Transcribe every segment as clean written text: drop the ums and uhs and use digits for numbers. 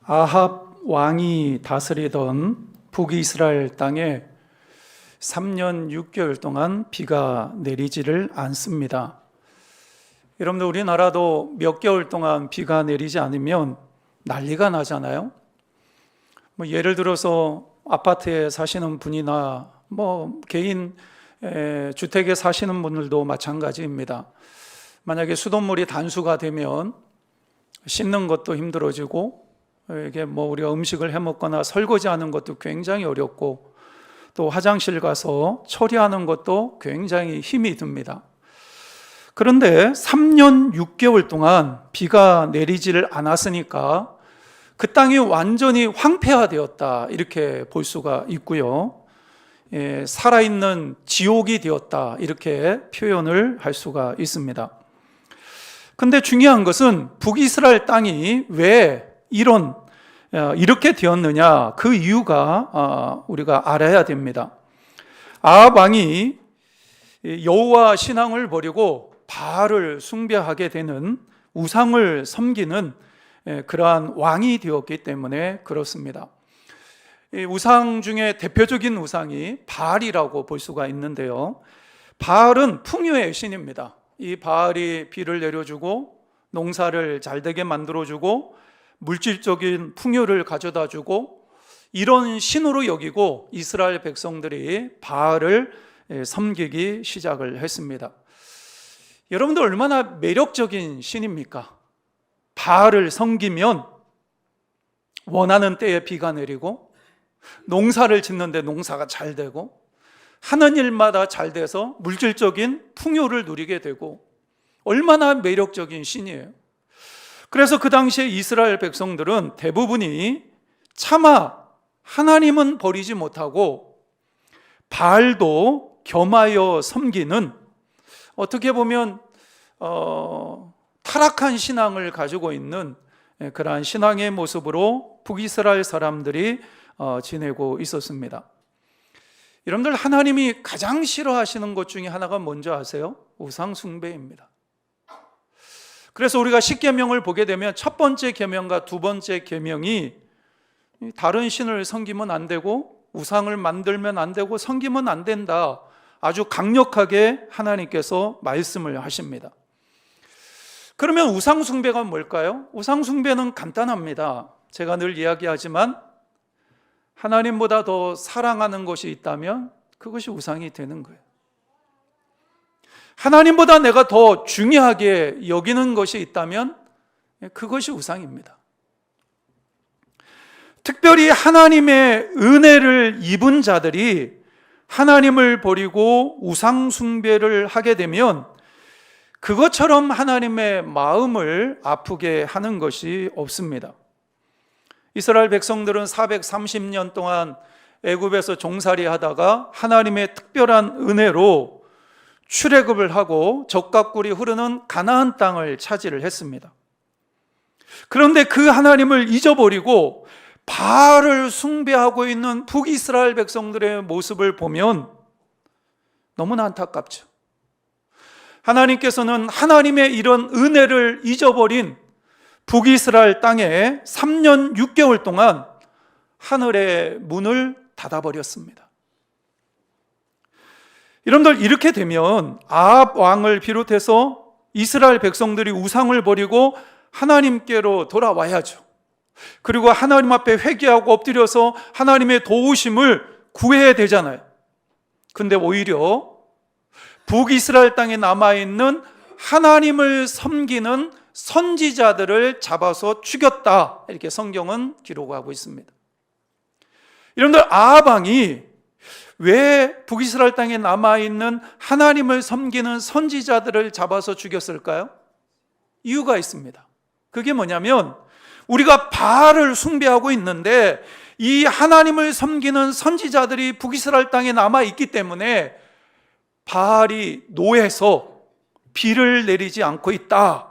아합 왕이 다스리던 북이스라엘 땅에 3년 6개월 동안 비가 내리지를 않습니다. 여러분들, 우리나라도 몇 개월 동안 비가 내리지 않으면 난리가 나잖아요. 예를 들어서 아파트에 사시는 분이나 개인 주택에 사시는 분들도 마찬가지입니다. 만약에 수돗물이 단수가 되면 씻는 것도 힘들어지고, 이게 우리가 음식을 해 먹거나 설거지하는 것도 굉장히 어렵고, 또 화장실 가서 처리하는 것도 굉장히 힘이 듭니다. 그런데 3년 6개월 동안 비가 내리지를 않았으니까 그 땅이 완전히 황폐화되었다, 이렇게 볼 수가 있고요. 살아있는 지옥이 되었다, 이렇게 표현을 할 수가 있습니다. 근데 중요한 것은 북이스라엘 땅이 왜 이렇게 되었느냐, 그 이유가 우리가 알아야 됩니다. 아합 왕이 여호와 신앙을 버리고 바알을 숭배하게 되는, 우상을 섬기는 그러한 왕이 되었기 때문에 그렇습니다. 우상 중에 대표적인 우상이 바알이라고 볼 수가 있는데요, 바알은 풍요의 신입니다. 이 바알이 비를 내려주고 농사를 잘되게 만들어주고 물질적인 풍요를 가져다주고, 이런 신으로 여기고 이스라엘 백성들이 바알을 섬기기 시작을 했습니다. 여러분들, 얼마나 매력적인 신입니까? 바알을 섬기면 원하는 때에 비가 내리고, 농사를 짓는데 농사가 잘 되고, 하는 일마다 잘 돼서 물질적인 풍요를 누리게 되고, 얼마나 매력적인 신이에요. 그래서 그 당시에 이스라엘 백성들은 대부분이 차마 하나님은 버리지 못하고 바알도 겸하여 섬기는, 어떻게 보면 타락한 신앙을 가지고 있는 그러한 신앙의 모습으로 북이스라엘 사람들이 지내고 있었습니다. 여러분들, 하나님이 가장 싫어하시는 것 중에 하나가 뭔지 아세요? 우상 숭배입니다. 그래서 우리가 십계명을 보게 되면 첫 번째 계명과 두 번째 계명이 다른 신을 섬기면 안 되고, 우상을 만들면 안 되고, 섬기면 안 된다, 아주 강력하게 하나님께서 말씀을 하십니다. 그러면 우상 숭배가 뭘까요? 우상 숭배는 간단합니다. 제가 늘 이야기하지만 하나님보다 더 사랑하는 것이 있다면 그것이 우상이 되는 거예요. 하나님보다 내가 더 중요하게 여기는 것이 있다면 그것이 우상입니다. 특별히 하나님의 은혜를 입은 자들이 하나님을 버리고 우상 숭배를 하게 되면 그것처럼 하나님의 마음을 아프게 하는 것이 없습니다. 이스라엘 백성들은 430년 동안 애굽에서 종살이 하다가 하나님의 특별한 은혜로 출애굽을 하고 적과 꿀이 흐르는 가나안 땅을 차지를 했습니다. 그런데 그 하나님을 잊어버리고 바알을 숭배하고 있는 북이스라엘 백성들의 모습을 보면 너무나 안타깝죠. 하나님께서는 하나님의 이런 은혜를 잊어버린 북이스라엘 땅에 3년 6개월 동안 하늘의 문을 닫아버렸습니다. 여러분들, 이렇게 되면 아합 왕을 비롯해서 이스라엘 백성들이 우상을 버리고 하나님께로 돌아와야죠. 그리고 하나님 앞에 회개하고 엎드려서 하나님의 도우심을 구해야 되잖아요. 근데 오히려 북이스라엘 땅에 남아있는 하나님을 섬기는 선지자들을 잡아서 죽였다, 이렇게 성경은 기록하고 있습니다. 여러분들, 아합 왕이 왜 북이스라엘 땅에 남아있는 하나님을 섬기는 선지자들을 잡아서 죽였을까요? 이유가 있습니다. 그게 뭐냐면, 우리가 바알을 숭배하고 있는데 이 하나님을 섬기는 선지자들이 북이스라엘 땅에 남아있기 때문에 바알이 노해서 비를 내리지 않고 있다,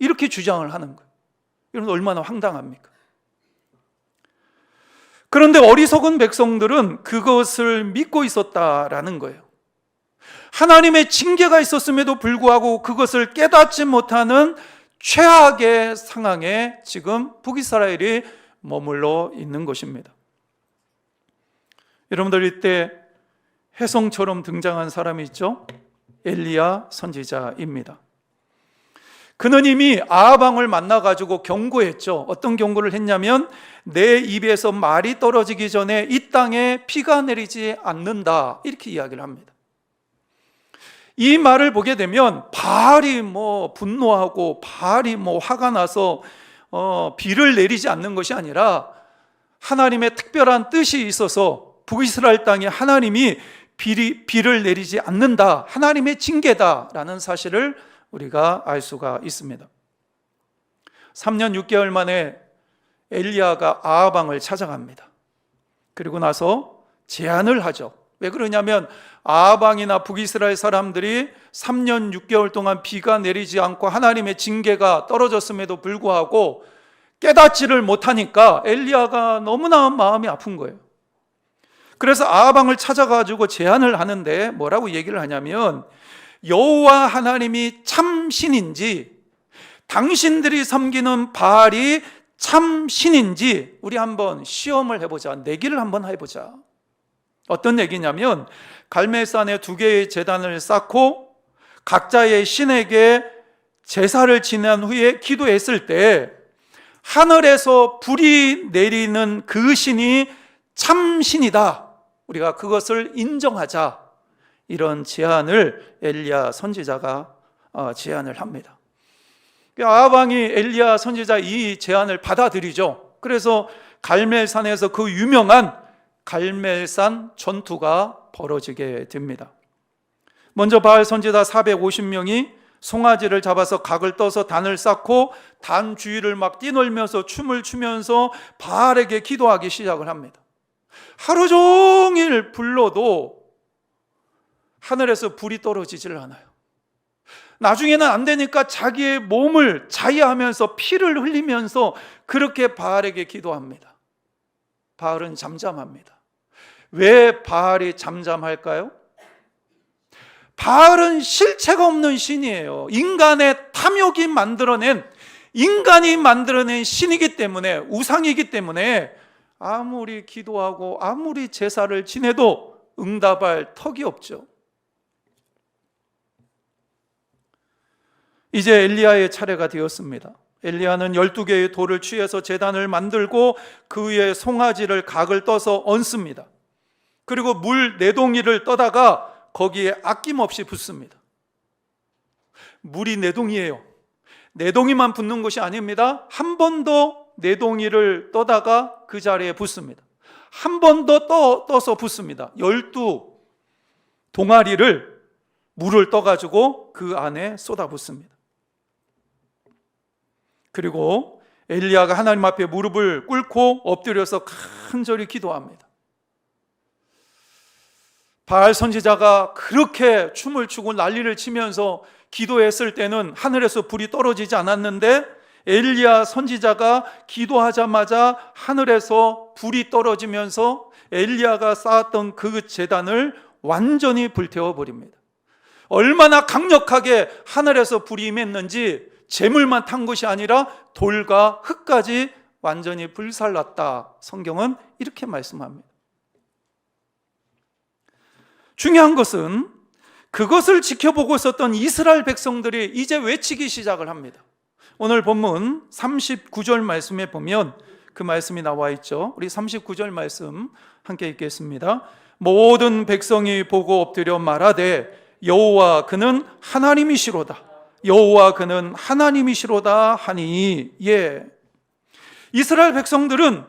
이렇게 주장을 하는 거예요. 여러분, 얼마나 황당합니까? 그런데 어리석은 백성들은 그것을 믿고 있었다라는 거예요. 하나님의 징계가 있었음에도 불구하고 그것을 깨닫지 못하는 최악의 상황에 지금 북이스라엘이 머물러 있는 것입니다. 여러분들, 이때 혜성처럼 등장한 사람이 있죠? 엘리야 선지자입니다. 그는 이미 아합 왕을 만나가지고 경고했죠. 어떤 경고를 했냐면 내 입에서 말이 떨어지기 전에 이 땅에 비가 내리지 않는다, 이렇게 이야기를 합니다. 이 말을 보게 되면 바알이 분노하고 바알이 화가 나서 비를 내리지 않는 것이 아니라 하나님의 특별한 뜻이 있어서 북이스라엘 땅에 하나님이 비를 내리지 않는다, 하나님의 징계다라는 사실을 우리가 알 수가 있습니다. 3년 6개월 만에 엘리야가 아합 왕을 찾아갑니다. 그리고 나서 제안을 하죠. 왜 그러냐면 아합 왕이나 북이스라엘 사람들이 3년 6개월 동안 비가 내리지 않고 하나님의 징계가 떨어졌음에도 불구하고 깨닫지를 못하니까 엘리야가 너무나 마음이 아픈 거예요. 그래서 아합 왕을 찾아가지고 제안을 하는데 뭐라고 얘기를 하냐면, 여호와 하나님이 참 신인지 당신들이 섬기는 바알이 참 신인지 우리 한번 시험을 해보자, 내기를 한번 해보자. 어떤 얘기냐면, 갈멜산에 2개의 제단을 쌓고 각자의 신에게 제사를 지낸 후에 기도했을 때 하늘에서 불이 내리는 그 신이 참 신이다, 우리가 그것을 인정하자, 이런 제안을 엘리야 선지자가 제안을 합니다. 아합 왕이 엘리야 선지자 이 제안을 받아들이죠. 그래서 갈멜산에서 그 유명한 갈멜산 전투가 벌어지게 됩니다. 먼저 바알 선지자 450명이 송아지를 잡아서 각을 떠서 단을 쌓고 단 주위를 막 뛰놀면서 춤을 추면서 바알에게 기도하기 시작을 합니다. 하루 종일 불러도 하늘에서 불이 떨어지질 않아요. 나중에는 안 되니까 자기의 몸을 자해하면서 피를 흘리면서 그렇게 바알에게 기도합니다. 바알은 잠잠합니다. 왜 바알이 잠잠할까요? 바알은 실체가 없는 신이에요. 인간이 만들어낸 신이기 때문에, 우상이기 때문에 아무리 기도하고 아무리 제사를 지내도 응답할 턱이 없죠. 이제 엘리야의 차례가 되었습니다. 엘리야는 12개의 돌을 취해서 제단을 만들고 그 위에 송아지를 각을 떠서 얹습니다. 그리고 물 4동이를 떠다가 거기에 아낌없이 붓습니다. 물이 4동이에요. 4동이만 붓는 것이 아닙니다. 한 번 더 4동이를 떠다가 그 자리에 붓습니다. 한 번 더 떠서 붓습니다. 12동아리를 물을 떠가지고 그 안에 쏟아 붓습니다. 그리고 엘리야가 하나님 앞에 무릎을 꿇고 엎드려서 간절히 기도합니다. 바알 선지자가 그렇게 춤을 추고 난리를 치면서 기도했을 때는 하늘에서 불이 떨어지지 않았는데, 엘리야 선지자가 기도하자마자 하늘에서 불이 떨어지면서 엘리야가 쌓았던 그 제단을 완전히 불태워 버립니다. 얼마나 강력하게 하늘에서 불이 임했는지 재물만 탄 것이 아니라 돌과 흙까지 완전히 불살랐다, 성경은 이렇게 말씀합니다. 중요한 것은 그것을 지켜보고 있었던 이스라엘 백성들이 이제 외치기 시작을 합니다. 오늘 본문 39절 말씀에 보면 그 말씀이 나와 있죠. 우리 39절 말씀 함께 읽겠습니다. 모든 백성이 보고 엎드려 말하되 여호와 그는 하나님이시로다, 여호와 그는 하나님이시로다 하니. 이스라엘 백성들은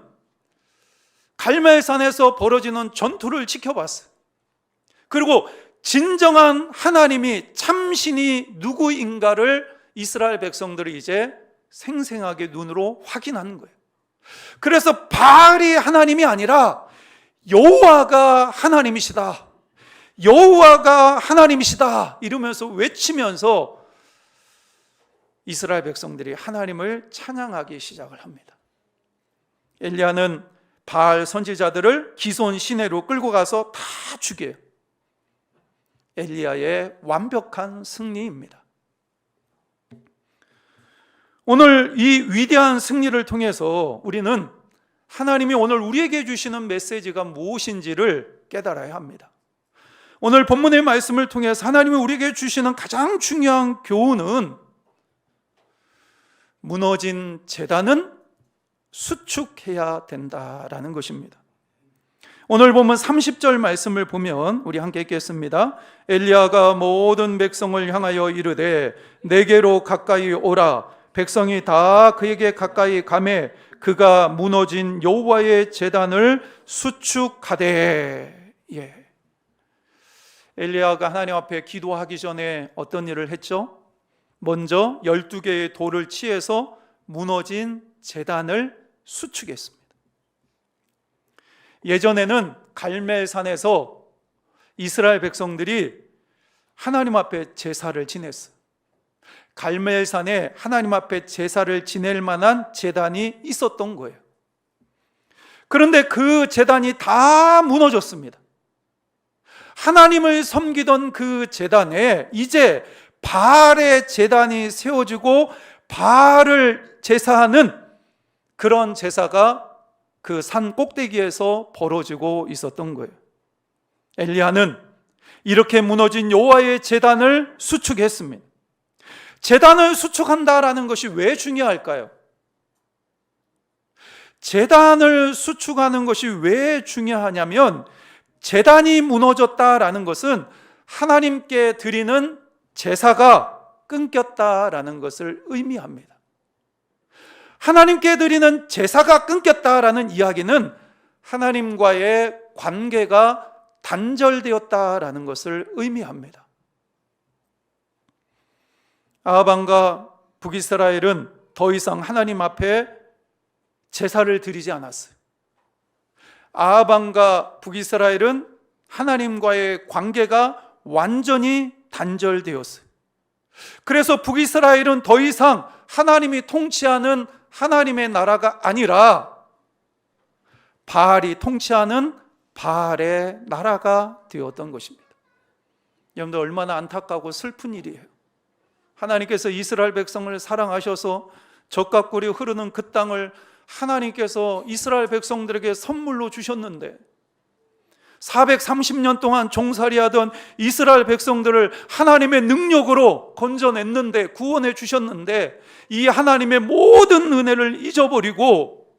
갈멜산에서 벌어지는 전투를 지켜봤어요. 그리고 진정한 하나님이, 참신이 누구인가를 이스라엘 백성들이 이제 생생하게 눈으로 확인하는 거예요. 그래서 바알이 하나님이 아니라 여호와가 하나님이시다, 여호와가 하나님이시다 이러면서 외치면서 이스라엘 백성들이 하나님을 찬양하기 시작을 합니다. 엘리야는 바알 선지자들을 기손 시내로 끌고 가서 다 죽여요. 엘리야의 완벽한 승리입니다. 오늘 이 위대한 승리를 통해서 우리는 하나님이 오늘 우리에게 주시는 메시지가 무엇인지를 깨달아야 합니다. 오늘 본문의 말씀을 통해서 하나님이 우리에게 주시는 가장 중요한 교훈은 무너진 제단은 수축해야 된다라는 것입니다. 오늘 보면 30절 말씀을 보면 우리 함께 읽겠습니다. 엘리야가 모든 백성을 향하여 이르되 내게로 가까이 오라. 백성이 다 그에게 가까이 가매 그가 무너진 여호와의 제단을 수축하되. 엘리야가 하나님 앞에 기도하기 전에 어떤 일을 했죠? 먼저 12개의 돌을 취해서 무너진 제단을 수축했습니다. 예전에는 갈멜산에서 이스라엘 백성들이 하나님 앞에 제사를 지냈어요. 갈멜산에 하나님 앞에 제사를 지낼 만한 제단이 있었던 거예요. 그런데 그 제단이 다 무너졌습니다. 하나님을 섬기던 그 제단에 이제 바알의 제단이 세워지고 바알을 제사하는 그런 제사가 그 산 꼭대기에서 벌어지고 있었던 거예요. 엘리야는 이렇게 무너진 여호와의 제단을 수축했습니다. 제단을 수축한다라는 것이 왜 중요할까요? 제단을 수축하는 것이 왜 중요하냐면 제단이 무너졌다라는 것은 하나님께 드리는 제사가 끊겼다라는 것을 의미합니다. 하나님께 드리는 제사가 끊겼다라는 이야기는 하나님과의 관계가 단절되었다라는 것을 의미합니다. 아합과 북이스라엘은 더 이상 하나님 앞에 제사를 드리지 않았어요. 아합과 북이스라엘은 하나님과의 관계가 완전히 단절되었어요. 그래서 북이스라엘은 더 이상 하나님이 통치하는 하나님의 나라가 아니라 바알이 통치하는 바알의 나라가 되었던 것입니다. 여러분들 얼마나 안타깝고 슬픈 일이에요. 하나님께서 이스라엘 백성을 사랑하셔서 젖과 꿀이 흐르는 그 땅을 하나님께서 이스라엘 백성들에게 선물로 주셨는데 430년 동안 종살이하던 이스라엘 백성들을 하나님의 능력으로 건져냈는데, 구원해 주셨는데 이 하나님의 모든 은혜를 잊어버리고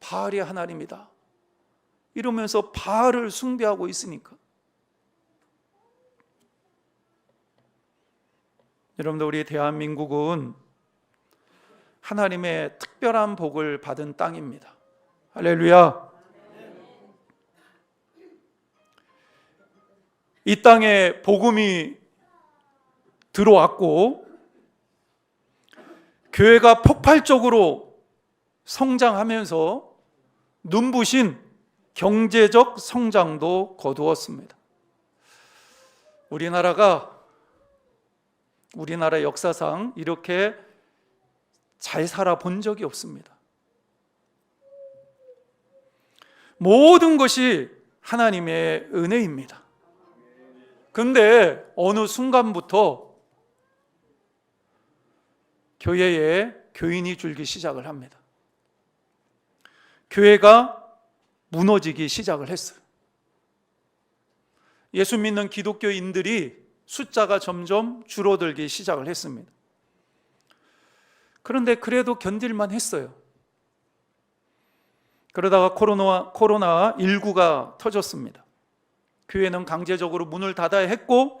바알이 하나님이다 이러면서 바알을 숭배하고 있으니까. 여러분들, 우리 대한민국은 하나님의 특별한 복을 받은 땅입니다. 할렐루야. 이 땅에 복음이 들어왔고 교회가 폭발적으로 성장하면서 눈부신 경제적 성장도 거두었습니다. 우리나라 역사상 이렇게 잘 살아본 적이 없습니다. 모든 것이 하나님의 은혜입니다. 근데 어느 순간부터 교회에 교인이 줄기 시작을 합니다. 교회가 무너지기 시작을 했어요. 예수 믿는 기독교인들이 숫자가 점점 줄어들기 시작을 했습니다. 그런데 그래도 견딜만 했어요. 그러다가 코로나19가 터졌습니다. 교회는 강제적으로 문을 닫아야 했고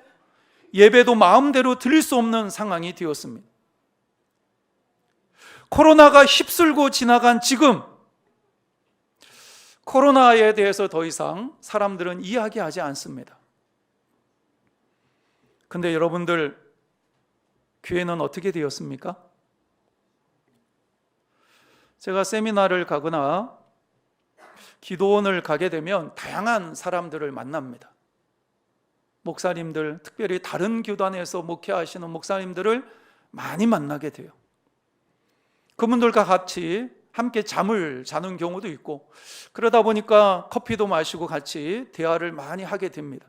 예배도 마음대로 드릴 수 없는 상황이 되었습니다. 코로나가 휩쓸고 지나간 지금 코로나에 대해서 더 이상 사람들은 이야기하지 않습니다. 근데 여러분들, 교회는 어떻게 되었습니까? 제가 세미나를 가거나 기도원을 가게 되면 다양한 사람들을 만납니다. 목사님들, 특별히 다른 교단에서 목회하시는 목사님들을 많이 만나게 돼요. 그분들과 같이 함께 잠을 자는 경우도 있고, 그러다 보니까 커피도 마시고 같이 대화를 많이 하게 됩니다.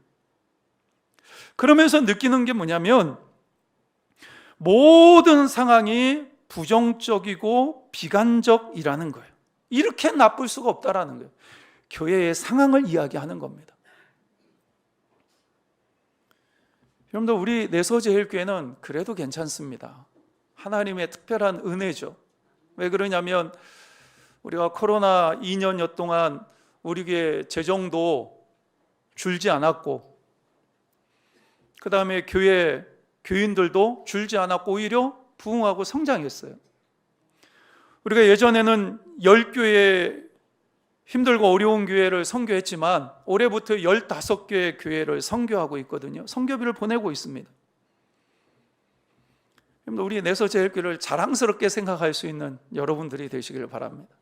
그러면서 느끼는 게 뭐냐면 모든 상황이 부정적이고 비관적이라는 거예요. 이렇게 나쁠 수가 없다라는 거예요. 교회의 상황을 이야기하는 겁니다. 여러분들, 우리 내서제일교회는 그래도 괜찮습니다. 하나님의 특별한 은혜죠. 왜 그러냐면 우리가 코로나 2년여 동안 우리 교회 재정도 줄지 않았고, 그 다음에 교회 교인들도 줄지 않았고 오히려 부흥하고 성장했어요. 우리가 예전에는 10교회 힘들고 어려운 교회를 선교했지만 올해부터 15교회 교회를 선교하고 있거든요. 선교비를 보내고 있습니다. 우리 내서제일교회를 자랑스럽게 생각할 수 있는 여러분들이 되시길 바랍니다.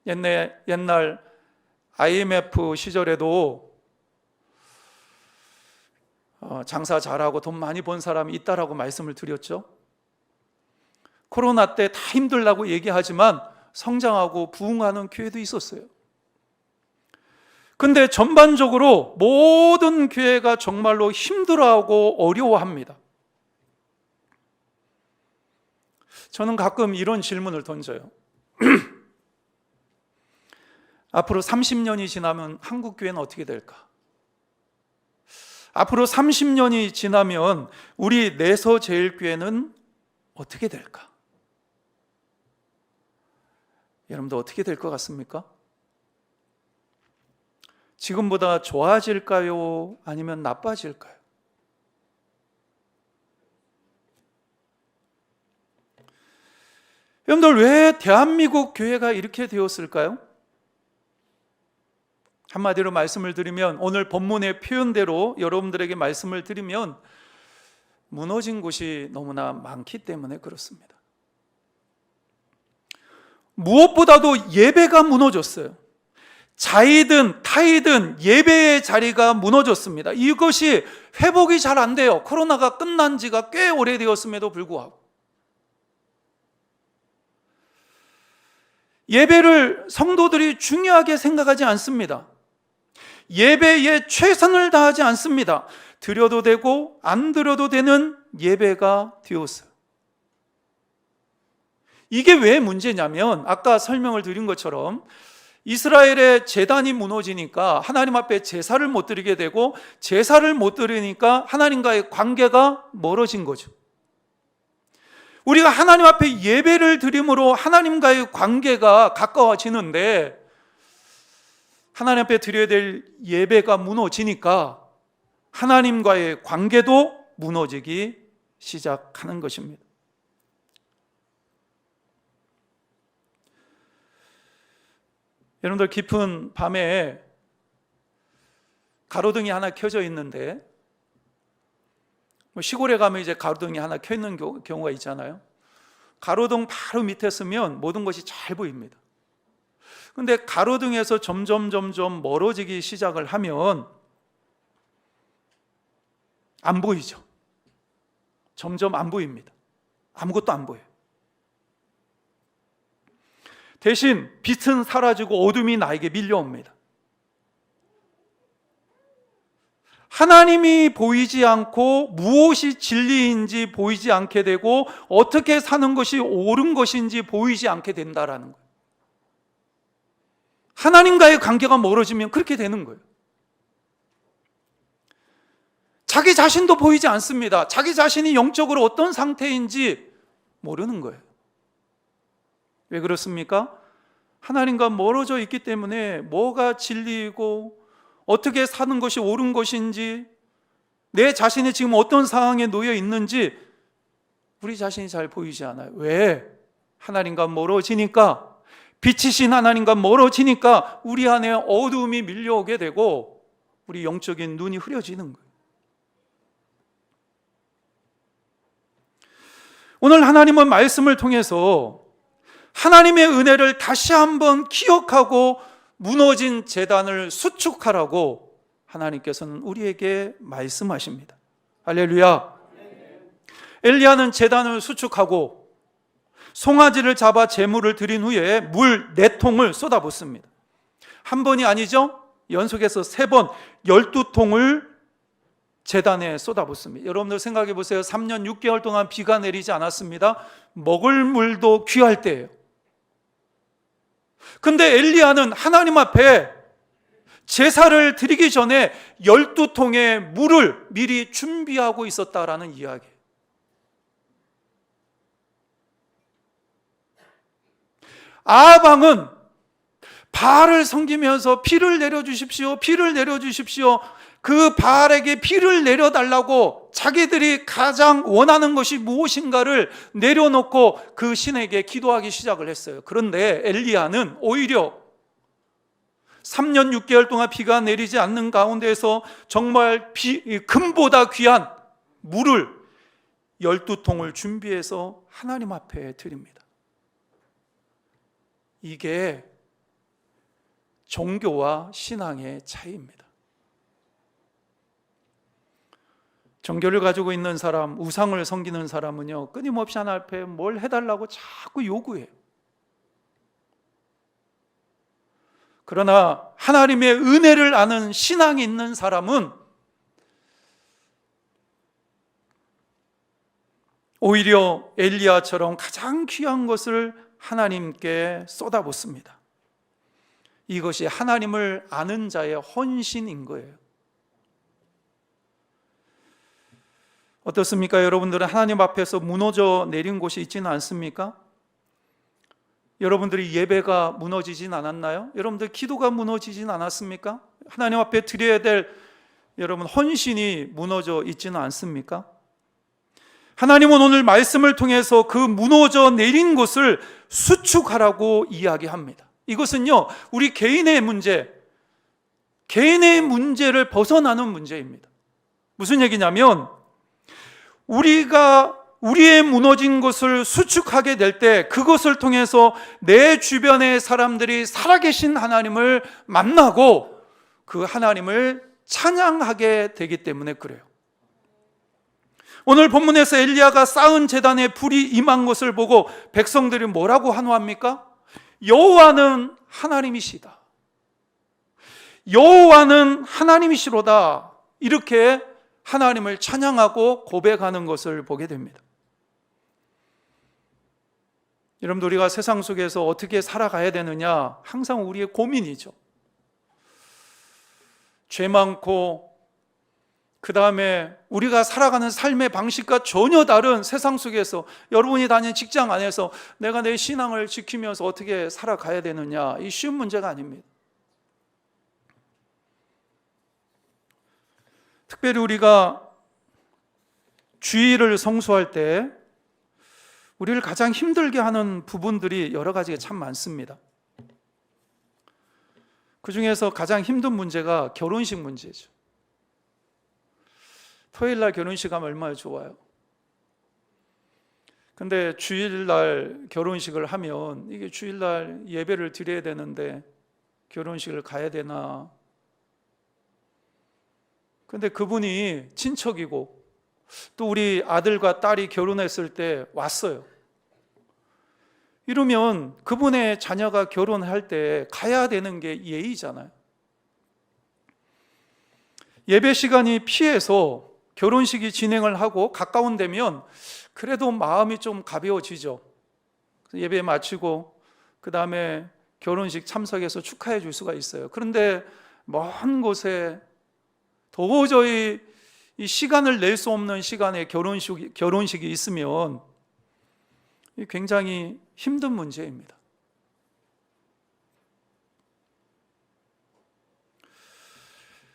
옛날 IMF 시절에도 장사 잘하고 돈 많이 번 사람이 있다라고 말씀을 드렸죠. 코로나 때 다 힘들다고 얘기하지만 성장하고 부흥하는 교회도 있었어요. 근데 전반적으로 모든 교회가 정말로 힘들어하고 어려워합니다. 저는 가끔 이런 질문을 던져요. 앞으로 30년이 지나면 한국 교회는 어떻게 될까? 앞으로 30년이 지나면 우리 내서제일교회는 어떻게 될까? 여러분들 어떻게 될 것 같습니까? 지금보다 좋아질까요? 아니면 나빠질까요? 여러분들, 왜 대한민국 교회가 이렇게 되었을까요? 한마디로 말씀을 드리면, 오늘 본문의 표현대로 여러분들에게 말씀을 드리면 무너진 곳이 너무나 많기 때문에 그렇습니다. 무엇보다도 예배가 무너졌어요. 자이든 타이든 예배의 자리가 무너졌습니다. 이것이 회복이 잘 안 돼요. 코로나가 끝난 지가 꽤 오래되었음에도 불구하고. 예배를 성도들이 중요하게 생각하지 않습니다. 예배에 최선을 다하지 않습니다. 드려도 되고 안 드려도 되는 예배가 되었어요. 이게 왜 문제냐면, 아까 설명을 드린 것처럼 이스라엘의 제단이 무너지니까 하나님 앞에 제사를 못 드리게 되고, 제사를 못 드리니까 하나님과의 관계가 멀어진 거죠. 우리가 하나님 앞에 예배를 드림으로 하나님과의 관계가 가까워지는데, 하나님 앞에 드려야 될 예배가 무너지니까 하나님과의 관계도 무너지기 시작하는 것입니다. 여러분들, 깊은 밤에 가로등이 하나 켜져 있는데, 시골에 가면 이제 가로등이 하나 켜 있는 경우가 있잖아요. 가로등 바로 밑에 서면 모든 것이 잘 보입니다. 근데 가로등에서 점점 멀어지기 시작을 하면 안 보이죠. 점점 안 보입니다. 아무것도 안 보여요. 대신 빛은 사라지고 어둠이 나에게 밀려옵니다. 하나님이 보이지 않고 무엇이 진리인지 보이지 않게 되고 어떻게 사는 것이 옳은 것인지 보이지 않게 된다라는 거예요. 하나님과의 관계가 멀어지면 그렇게 되는 거예요. 자기 자신도 보이지 않습니다. 자기 자신이 영적으로 어떤 상태인지 모르는 거예요. 왜 그렇습니까? 하나님과 멀어져 있기 때문에 뭐가 진리이고 어떻게 사는 것이 옳은 것인지, 내 자신이 지금 어떤 상황에 놓여 있는지 우리 자신이 잘 보이지 않아요. 왜? 하나님과 멀어지니까, 빛이신 하나님과 멀어지니까 우리 안에 어두움이 밀려오게 되고 우리 영적인 눈이 흐려지는 거예요. 오늘 하나님은 말씀을 통해서 하나님의 은혜를 다시 한번 기억하고 무너진 제단을 수축하라고 하나님께서는 우리에게 말씀하십니다. 할렐루야. 엘리야는 제단을 수축하고 송아지를 잡아 제물을 드린 후에 물 4통을 쏟아붓습니다. 한 번이 아니죠. 연속해서 3번 12통을 제단에 쏟아붓습니다. 여러분들 생각해 보세요. 3년 6개월 동안 비가 내리지 않았습니다. 먹을 물도 귀할 때예요. 근데 엘리야는 하나님 앞에 제사를 드리기 전에 12통의 물을 미리 준비하고 있었다라는 이야기예요. 아합 왕은 바알을 섬기면서 비를 내려주십시오, 비를 내려주십시오. 그 바알에게 비를 내려달라고 자기들이 가장 원하는 것이 무엇인가를 내려놓고 그 신에게 기도하기 시작을 했어요. 그런데 엘리야는 오히려 3년 6개월 동안 비가 내리지 않는 가운데에서 정말 금보다 귀한 물을 12통을 준비해서 하나님 앞에 드립니다. 이게 종교와 신앙의 차이입니다. 종교를 가지고 있는 사람, 우상을 섬기는 사람은요, 끊임없이 하나님 앞에 뭘 해달라고 자꾸 요구해요. 그러나 하나님의 은혜를 아는 신앙이 있는 사람은 오히려 엘리야처럼 가장 귀한 것을 하나님께 쏟아붓습니다. 이것이 하나님을 아는 자의 헌신인 거예요. 어떻습니까? 여러분들은 하나님 앞에서 무너져 내린 곳이 있지는 않습니까? 여러분들이 예배가 무너지진 않았나요? 여러분들 기도가 무너지진 않았습니까? 하나님 앞에 드려야 될 여러분 헌신이 무너져 있지는 않습니까? 하나님은 오늘 말씀을 통해서 그 무너져 내린 곳을 수축하라고 이야기합니다. 이것은요, 우리 개인의 문제, 개인의 문제를 벗어나는 문제입니다. 무슨 얘기냐면, 우리의 무너진 것을 수축하게 될 때 그것을 통해서 내 주변의 사람들이 살아계신 하나님을 만나고 그 하나님을 찬양하게 되기 때문에 그래요. 오늘 본문에서 엘리야가 쌓은 제단에 불이 임한 것을 보고 백성들이 뭐라고 환호합니까? 여호와는 하나님이시다. 여호와는 하나님이시로다. 이렇게 하나님을 찬양하고 고백하는 것을 보게 됩니다. 여러분들, 우리가 세상 속에서 어떻게 살아가야 되느냐, 항상 우리의 고민이죠. 죄 많고, 그 다음에 우리가 살아가는 삶의 방식과 전혀 다른 세상 속에서, 여러분이 다니는 직장 안에서 내가 내 신앙을 지키면서 어떻게 살아가야 되느냐, 이 쉬운 문제가 아닙니다. 특별히 우리가 주일을 성수할 때 우리를 가장 힘들게 하는 부분들이 여러 가지가 참 많습니다. 그 중에서 가장 힘든 문제가 결혼식 문제죠. 토요일날 결혼식 하면 얼마나 좋아요. 근데 주일날 결혼식을 하면 이게 주일날 예배를 드려야 되는데 결혼식을 가야 되나. 근데 그분이 친척이고 또 우리 아들과 딸이 결혼했을 때 왔어요. 이러면 그분의 자녀가 결혼할 때 가야 되는 게 예의잖아요. 예배 시간이 피해서 결혼식이 진행을 하고 가까운 데면 그래도 마음이 좀 가벼워지죠. 예배 마치고 그 다음에 결혼식 참석해서 축하해 줄 수가 있어요. 그런데 먼 곳에 도저히 이 시간을 낼 수 없는 시간에 결혼식이 있으면 굉장히 힘든 문제입니다.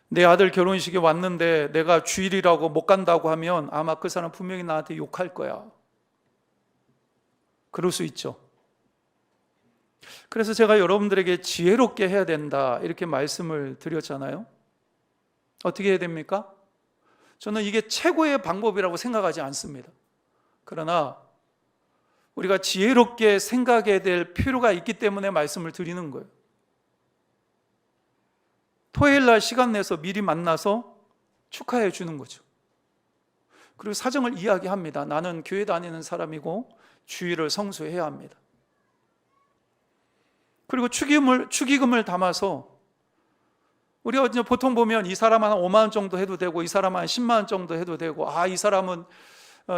내 아들 결혼식에 왔는데 내가 주일이라고 못 간다고 하면 아마 그 사람 분명히 나한테 욕할 거야. 그럴 수 있죠. 그래서 제가 여러분들에게 지혜롭게 해야 된다 이렇게 말씀을 드렸잖아요. 어떻게 해야 됩니까? 저는 이게 최고의 방법이라고 생각하지 않습니다. 그러나 우리가 지혜롭게 생각해야 될 필요가 있기 때문에 말씀을 드리는 거예요. 토요일 날 시간 내서 미리 만나서 축하해 주는 거죠. 그리고 사정을 이야기합니다. 나는 교회 다니는 사람이고 주일을 성수해야 합니다. 그리고 축의금을 담아서 우리가 이제 보통 보면 이 사람 한 5만 원 정도 해도 되고 이 사람 한 10만 원 정도 해도 되고, 이 사람은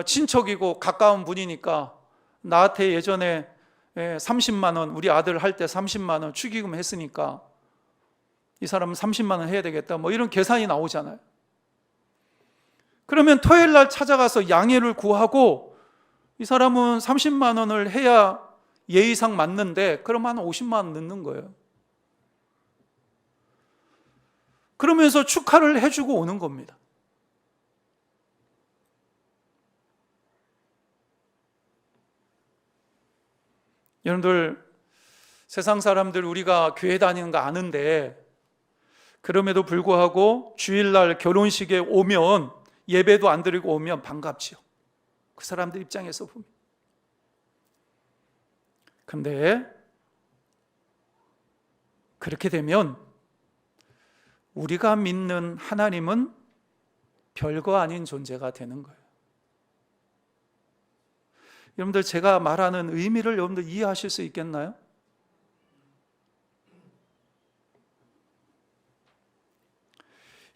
친척이고 가까운 분이니까 나한테 예전에 30만 원, 우리 아들 할 때 30만 원 축의금 했으니까 이 사람은 30만 원 해야 되겠다, 뭐 이런 계산이 나오잖아요. 그러면 토요일 날 찾아가서 양해를 구하고 이 사람은 30만 원을 해야 예의상 맞는데 그럼 한 50만 원 넣는 거예요. 그러면서 축하를 해주고 오는 겁니다. 여러분들, 세상 사람들 우리가 교회 다니는 거 아는데 그럼에도 불구하고 주일날 결혼식에 오면, 예배도 안 드리고 오면 반갑지요. 그 사람들 입장에서 보면. 근데 그렇게 되면 우리가 믿는 하나님은 별거 아닌 존재가 되는 거예요. 여러분들, 제가 말하는 의미를 여러분들 이해하실 수 있겠나요?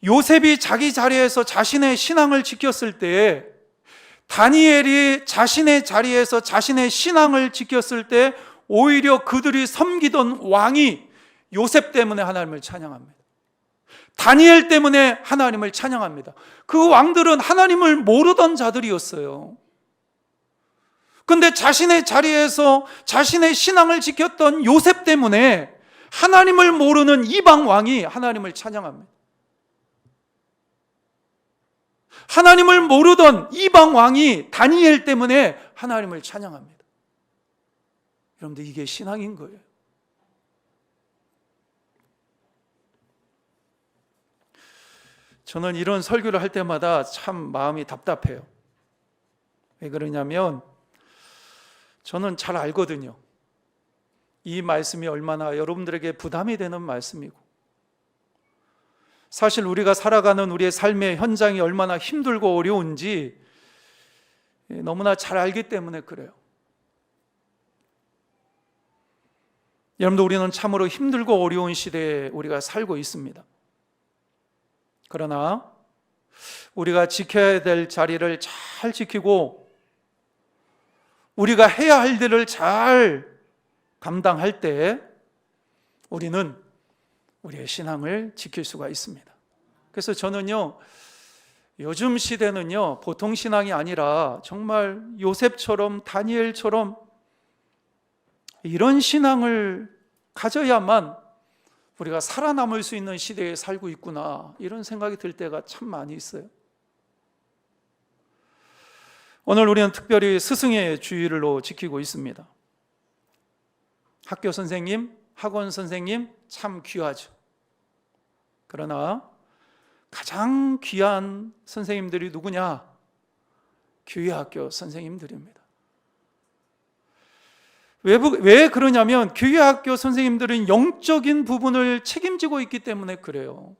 요셉이 자기 자리에서 자신의 신앙을 지켰을 때, 다니엘이 자신의 자리에서 자신의 신앙을 지켰을 때 오히려 그들이 섬기던 왕이 요셉 때문에 하나님을 찬양합니다. 다니엘 때문에 하나님을 찬양합니다. 그 왕들은 하나님을 모르던 자들이었어요. 그런데 자신의 자리에서 자신의 신앙을 지켰던 요셉 때문에 하나님을 모르는 이방 왕이 하나님을 찬양합니다. 하나님을 모르던 이방 왕이 다니엘 때문에 하나님을 찬양합니다. 여러분들, 이게 신앙인 거예요. 저는 이런 설교를 할 때마다 참 마음이 답답해요. 왜 그러냐면 저는 잘 알거든요. 이 말씀이 얼마나 여러분들에게 부담이 되는 말씀이고, 사실 우리가 살아가는 우리의 삶의 현장이 얼마나 힘들고 어려운지 너무나 잘 알기 때문에 그래요. 여러분들, 우리는 참으로 힘들고 어려운 시대에 우리가 살고 있습니다. 그러나 우리가 지켜야 될 자리를 잘 지키고 우리가 해야 할 일을 잘 감당할 때 우리는 우리의 신앙을 지킬 수가 있습니다. 그래서 저는요, 요즘 시대는요, 보통 신앙이 아니라 정말 요셉처럼 다니엘처럼 이런 신앙을 가져야만 우리가 살아남을 수 있는 시대에 살고 있구나, 이런 생각이 들 때가 참 많이 있어요. 오늘 우리는 특별히 스승의 주일로 지키고 있습니다. 학교 선생님, 학원 선생님 참 귀하죠. 그러나 가장 귀한 선생님들이 누구냐? 교회 학교 선생님들입니다. 왜 그러냐면 교회 학교 선생님들은 영적인 부분을 책임지고 있기 때문에 그래요.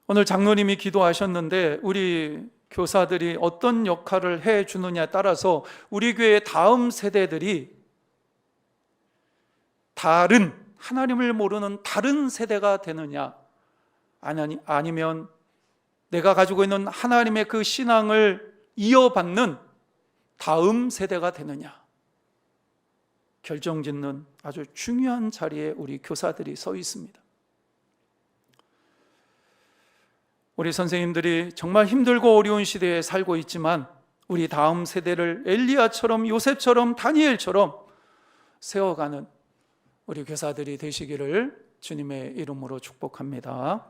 오늘 장로님이 기도하셨는데 우리 교사들이 어떤 역할을 해주느냐에 따라서 우리 교회의 다음 세대들이 다른, 하나님을 모르는 다른 세대가 되느냐, 아니면 내가 가지고 있는 하나님의 그 신앙을 이어받는 다음 세대가 되느냐, 결정짓는 아주 중요한 자리에 우리 교사들이 서 있습니다. 우리 선생님들이 정말 힘들고 어려운 시대에 살고 있지만 우리 다음 세대를 엘리야처럼, 요셉처럼, 다니엘처럼 세워가는 우리 교사들이 되시기를 주님의 이름으로 축복합니다.